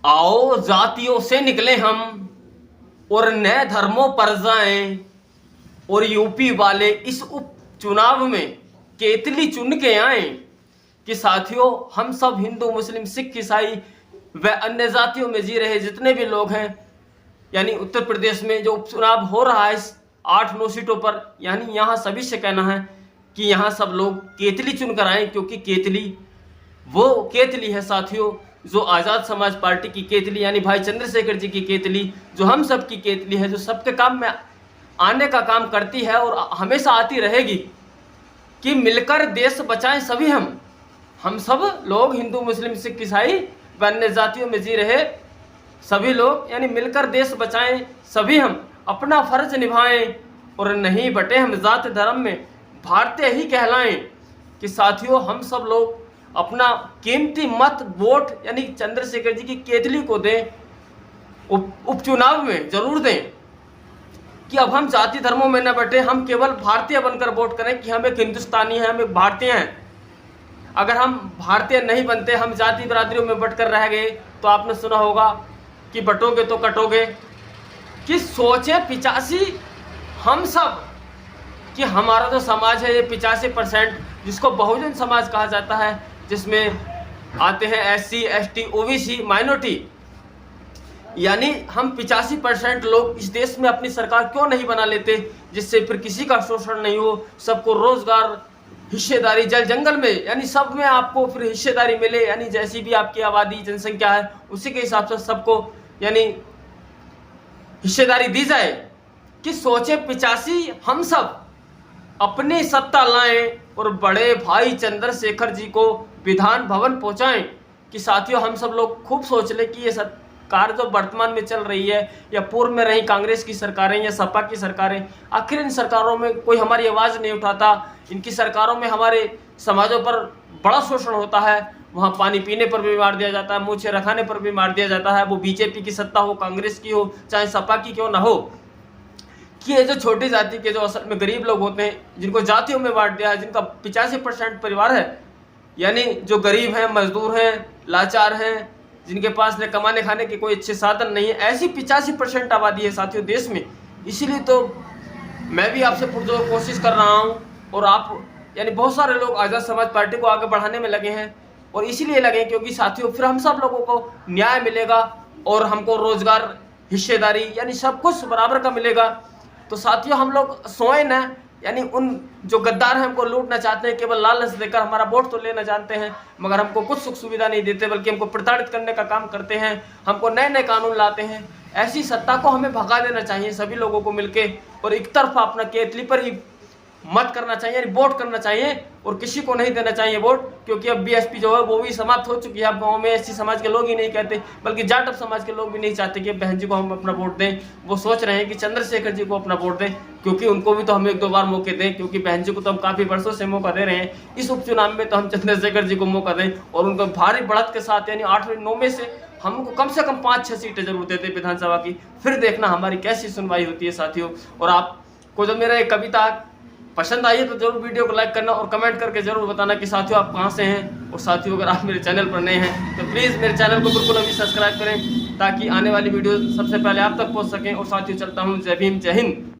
आओ जातियों से निकले हम और नए धर्मों पर जाएं, और यूपी वाले इस उपचुनाव में केतली चुन के आए कि साथियों हम सब हिंदू मुस्लिम सिख ईसाई व अन्य जातियों में जी रहे जितने भी लोग हैं, यानी उत्तर प्रदेश में जो उपचुनाव हो रहा है इस 8-9 सीटों पर, यानी यहाँ सभी से कहना है कि यहाँ सब लोग केतली चुनकर आए, क्योंकि केतली वो केतली है साथियों जो आज़ाद समाज पार्टी की केतली, यानी भाई चंद्रशेखर जी की केतली, जो हम सब की केतली है, जो सबके काम में आने का काम करती है और हमेशा आती रहेगी कि मिलकर देश बचाएं सभी हम सब लोग हिंदू मुस्लिम सिख ईसाई व अन्य जातियों में जी रहे सभी लोग, यानी मिलकर देश बचाएं सभी हम अपना फर्ज निभाएं और नहीं बटे हम जात धर्म में भारतीय ही कहलाएं कि साथियों हम सब लोग अपना कीमती मत वोट यानी चंद्रशेखर जी की केतली को दें, उपचुनाव में जरूर दें कि अब हम जाति धर्मों में न बटे, हम केवल भारतीय बनकर वोट करें कि हम एक हिंदुस्तानी हैं, हम एक भारतीय हैं। अगर हम भारतीय नहीं बनते, हम जाति बिरादरियों में बटकर रह गए, तो आपने सुना होगा कि बटोगे तो कटोगे, कि सोचे 85 हम सब कि हमारा जो समाज है ये 85% जिसको बहुजन समाज कहा जाता है, जिसमें आते हैं SC ST OBC माइनॉरिटी, यानी हम 85% लोग इस देश में अपनी सरकार क्यों नहीं बना लेते जिससे फिर किसी का शोषण नहीं हो, सबको रोजगार हिस्सेदारी जल जंगल में, यानी सब में आपको फिर हिस्सेदारी मिले, यानी जैसी भी आपकी आबादी जनसंख्या है उसी के हिसाब से सबको यानी हिस्सेदारी दी जाए। कि सोचे 85 हम सब अपनी सत्ता लाएं और बड़े भाई चंद्रशेखर जी को विधान भवन पहुंचाएं कि साथियों हम सब लोग खूब सोच ले कि ये सरकार जो वर्तमान में चल रही है या पूर्व में रही कांग्रेस की सरकारें या सपा की सरकारें, आखिर इन सरकारों में कोई हमारी आवाज़ नहीं उठाता। इनकी सरकारों में हमारे समाजों पर बड़ा शोषण होता है, वहाँ पानी पीने पर भी मार दिया जाता है, मुँह छे रखाने पर भी मार दिया जाता है, वो बीजेपी की सत्ता हो, कांग्रेस की हो, चाहे सपा की क्यों ना हो। कि ये जो छोटी जाति के जो असल में गरीब लोग होते हैं, जिनको जातियों में बांट दिया है, जिनका 85% परिवार है, यानी जो गरीब हैं, मजदूर हैं, लाचार हैं, जिनके पास न कमाने खाने के कोई अच्छे साधन नहीं है, ऐसी 85% आबादी है साथियों देश में। इसीलिए तो मैं भी आपसे पुरजोर कोशिश कर रहा हूँ और आप यानी बहुत सारे लोग आज़ाद समाज पार्टी को आगे बढ़ाने में लगे हैं, और इसीलिए लगे क्योंकि साथियों फिर हम सब लोगों को न्याय मिलेगा और हमको रोजगार हिस्सेदारी यानी सब कुछ बराबर का मिलेगा। तो साथियों हम लोग सोए ना, यानी उन जो गद्दार हैं हमको लूटना चाहते हैं, केवल लालच देकर हमारा वोट तो लेना जानते हैं मगर हमको कुछ सुख सुविधा नहीं देते, बल्कि हमको प्रताड़ित करने का काम करते हैं, हमको नए नए कानून लाते हैं। ऐसी सत्ता को हमें भगा देना चाहिए सभी लोगों को मिलके, और एक तरफा अपना केतली पर ही मत करना चाहिए, यानी वोट करना चाहिए और किसी को नहीं देना चाहिए वोट, क्योंकि अब बीएसपी जो है वो भी समाप्त हो चुकी है। अब गाँव में एससी समाज के लोग ही नहीं कहते, बल्कि जाटव समाज के लोग भी नहीं चाहते कि बहन जी को हम अपना वोट दें। वो सोच रहे हैं कि चंद्रशेखर जी को अपना वोट दें, क्योंकि उनको भी तो हम 1-2 बार मौके दें, क्योंकि बहन जी को तो हम काफ़ी वर्षों से मौका दे रहे हैं। इस उपचुनाव में तो हम चंद्रशेखर जी को मौका दें और उनको भारी बढ़त के साथ, यानी 8-9 में से हमको कम से कम 5-6 सीटें जरूर देते विधानसभा की। फिर देखना हमारी कैसी सुनवाई होती है साथियों। और आपको जो मेरा एक कविता पसंद आई है तो जरूर वीडियो को लाइक करना और कमेंट करके जरूर बताना कि साथियों आप कहां से हैं। और साथियों अगर आप मेरे चैनल पर नए हैं तो प्लीज़ मेरे चैनल को बिल्कुल अभी सब्सक्राइब करें ताकि आने वाली वीडियो सबसे पहले आप तक पहुंच सकें। और साथियों चलता हूं, जय भीम, जय हिंद।